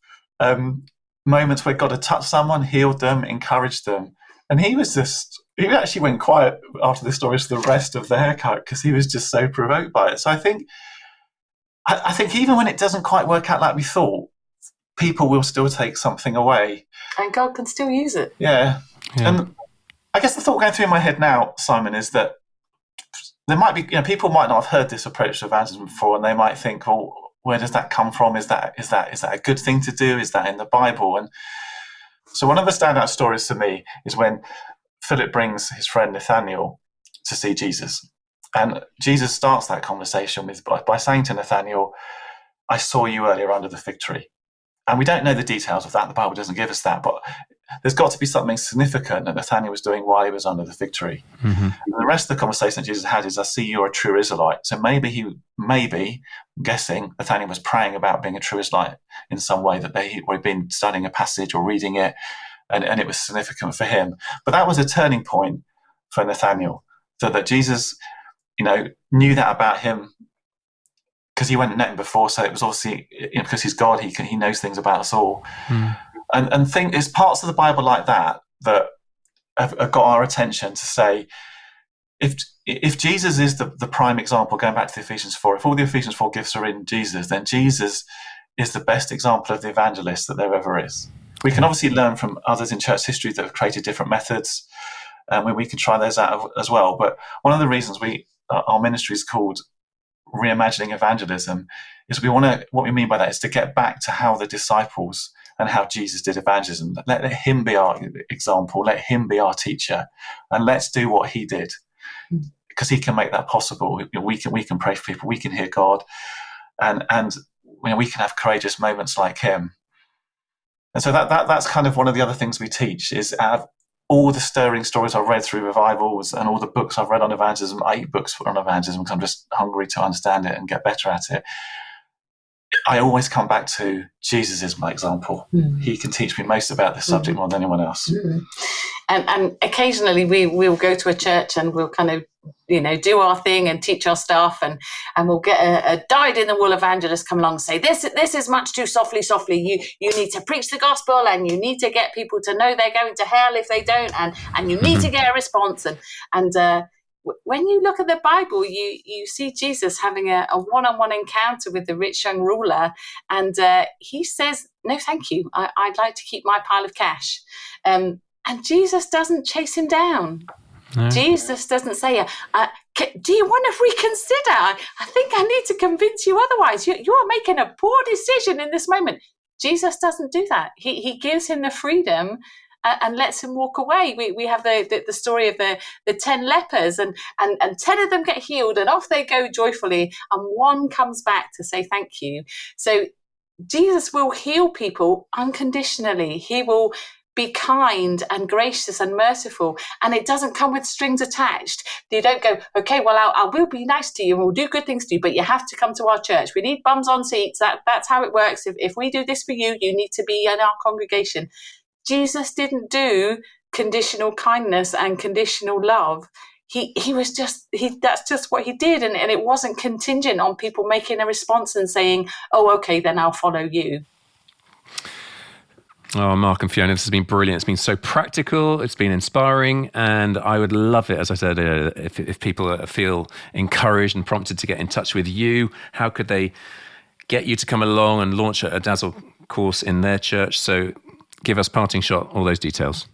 moments where God had touched someone, healed them, encouraged them. And he actually went quiet after the stories for the rest of the haircut because he was just so provoked by it. So I think I think even when it doesn't quite work out like we thought, people will still take something away. And God can still use it. Yeah. And I guess the thought going through in my head now, Simon, is that there might be, people might not have heard this approach to evangelism before, and they might think, well, where does that come from? Is that a good thing to do? Is that in the Bible? And so one of the standout stories for me is when Philip brings his friend Nathaniel to see Jesus. And Jesus starts that conversation by saying to Nathaniel, I saw you earlier under the fig tree. And we don't know the details of that. The Bible doesn't give us that. But there's got to be something significant that Nathaniel was doing while he was under the fig tree. Mm-hmm. And the rest of the conversation that Jesus had is, I see you're a true Israelite. So maybe, I'm guessing, Nathaniel was praying about being a true Israelite in some way, that he'd been studying a passage or reading it, and it was significant for him. But that was a turning point for Nathaniel, so that Jesus, knew that about him, because he went and met him before. So it was obviously, because he's God, he knows things about us all. Mm. And think there's parts of the Bible like that have got our attention to say, if Jesus is the prime example, going back to the Ephesians 4, if all the Ephesians 4 gifts are in Jesus, then Jesus is the best example of the evangelist that there ever is. We can obviously learn from others in church history that have created different methods, where we can try those out as well. But one of the reasons our ministry is called Reimagining Evangelism is what we mean by that is to get back to how the disciples and how Jesus did evangelism. Let him be our example, let him be our teacher, and let's do what he did, because he can make that possible. We can pray for people, we can hear God, and we can have courageous moments like him. And so that's kind of one of the other things we teach is all the stirring stories I've read through revivals and all the books I've read on evangelism. I eat books on evangelism because I'm just hungry to understand it and get better at it. I always come back to Jesus is my example. Mm. He can teach me most about this subject more than anyone else. Mm. And occasionally we'll go to a church and we'll kind of, do our thing and teach our stuff, and we'll get a dyed-in-the-wool evangelist come along and say, this is much too softly. You need to preach the gospel, and you need to get people to know they're going to hell if they don't, and you need to get a response. And when you look at the Bible, you see Jesus having a one-on-one encounter with the rich young ruler, and he says, no, thank you. I'd like to keep my pile of cash. And Jesus doesn't chase him down. No. Jesus doesn't say, do you want to reconsider? I think I need to convince you otherwise. You are making a poor decision in this moment. Jesus doesn't do that. He gives him the freedom and lets him walk away. We have the story of the 10 lepers, and 10 of them get healed, and off they go joyfully, and one comes back to say thank you. So Jesus will heal people unconditionally. He will be kind and gracious and merciful, and it doesn't come with strings attached. You don't go, okay, well, I will be nice to you and we'll do good things to you, but you have to come to our church. We need bums on seats. That's how it works. If we do this for you, you need to be in our congregation. Jesus didn't do conditional kindness and conditional love. That's just what he did, and it wasn't contingent on people making a response and saying, oh, okay, then I'll follow you. Oh, Mark and Fiona, this has been brilliant. It's been so practical. It's been inspiring. And I would love it, as I said, if people feel encouraged and prompted to get in touch with you, how could they get you to come along and launch a Dazzle course in their church? So give us parting shot, all those details.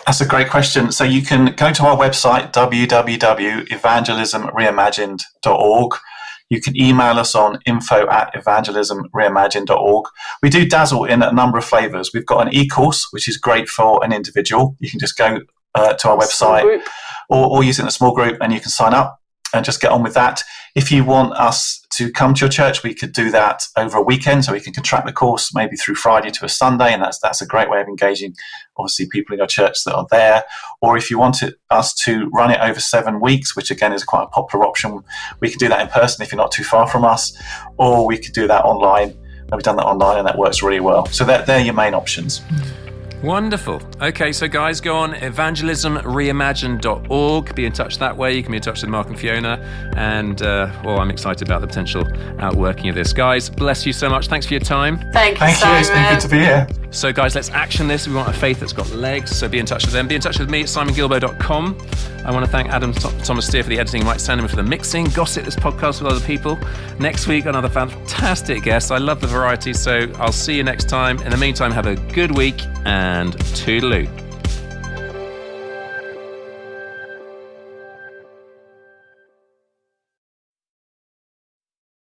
That's a great question. So you can go to our website, www.evangelismreimagined.org. You can email us on info@evangelismreimagined.org. We do Dazzle in a number of flavours. We've got an e-course, which is great for an individual. You can just go to our website or use it in a small group, and you can sign up and just get on with that. If you want us to come to your church, we could do that over a weekend, so we can contract the course maybe through Friday to a Sunday, and that's a great way of engaging, obviously, people in your church that are there. Or if you wanted us to run it over 7 weeks, which again is quite a popular option, we could do that in person if you're not too far from us, or we could do that online. And we've done that online, and that works really well. So they're your main options. Wonderful. Okay, so guys, go on evangelismreimagined.org. Be in touch that way. You can be in touch with Mark and Fiona. And, I'm excited about the potential outworking of this. Guys, bless you so much. Thanks for your time. Thank you, Simon. It's been good to be here. So guys, let's action this. We want a faith that's got legs, so be in touch with them. Be in touch with me at simongilbo.com. I want to thank Adam Thomas Steer for the editing, Mike Sandeman for the mixing. Gossip this podcast with other people. Next week, another fantastic guest. I love the variety, so I'll see you next time. In the meantime, have a good week and toodaloo.